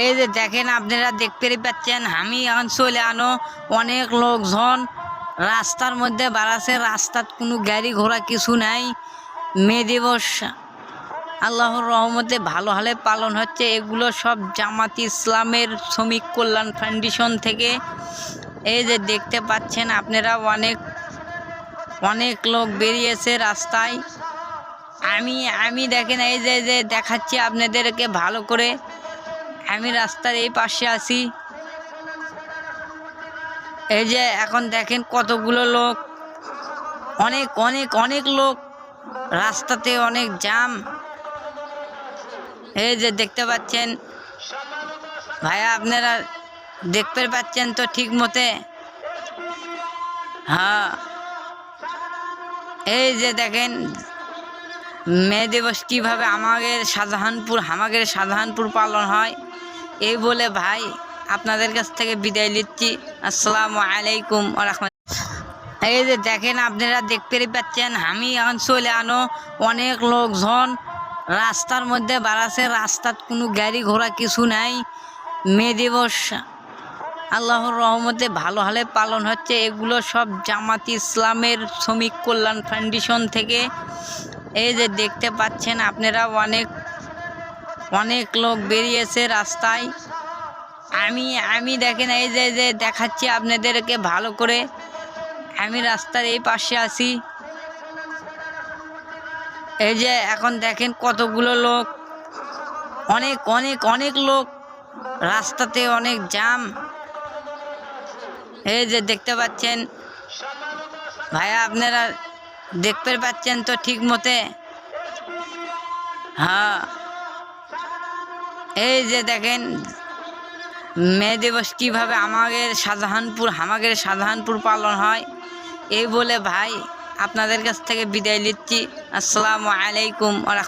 এই যে দেখেন, আপনারা দেখতে পাচ্ছেন আমি এখন চলে আনো অনেক লোকজন রাস্তার মধ্যে বাড়াছে। রাস্তার কোনো গাড়ি ঘোড়া কিছু নাই। মে দিবস আল্লাহর রহমতে ভালো হালে পালন হচ্ছে। এগুলো সব জামাত ইসলামের শ্রমিক কল্যাণ ফাউন্ডেশন থেকে। এই যে দেখতে পাচ্ছেন আপনারা অনেক লোক বেরিয়েছে রাস্তায়। আমি দেখেন এই যে দেখাচ্ছি আপনাদেরকে ভালো করে। আমি রাস্তার এই পাশে আছি। এই যে এখন দেখেন কতগুলো লোক, অনেক লোক রাস্তাতে, অনেক জ্যাম। এই যে দেখতে পাচ্ছেন ভাইয়া, আপনারা দেখতে পাচ্ছেন তো ঠিক মতে? হ্যাঁ, এই যে দেখেন মে দিবস কীভাবে আমাদের শাহজাহানপুর পালন হয়। এই বলে ভাই আপনাদের কাছ থেকে বিদায় নিচ্ছি। আসসালামু আলাইকুম ওয়া রাহমাতুল্লাহ। এই যে দেখেন, আপনারা দেখতে পাচ্ছেন আমি এখন চলে আনো অনেক লোকজন রাস্তার মধ্যে বাড়াছে। রাস্তার কোনো গাড়ি ঘোড়া কিছু নাই। মে দিবস আল্লাহর রহমতে ভালো হালে পালন হচ্ছে। এগুলো সব জামাত ইসলামের শ্রমিক কল্যাণ ফাউন্ডেশন থেকে। এই যে দেখতে পাচ্ছেন আপনারা অনেক লোক বেরিয়েছে রাস্তায়। আমি দেখেন এই যে দেখাচ্ছি আপনাদেরকে ভালো করে। আমি রাস্তার এই পাশে আছি। এই যে এখন দেখেন কতগুলো লোক, অনেক লোক রাস্তাতে, অনেক জ্যাম। এই যে দেখতে পাচ্ছেন ভাইয়া, আপনারা দেখতে পাচ্ছেন তো ঠিক মতে? হ্যাঁ, এই যে দেখেন মে দিবস কীভাবে আমাদের শাহজাহানপুর পালন হয়। এই বলে ভাই আপনাদের কাছ থেকে বিদায় নিচ্ছি। আসসালামু আলাইকুম ওয়া রাহমাতুল্লাহ।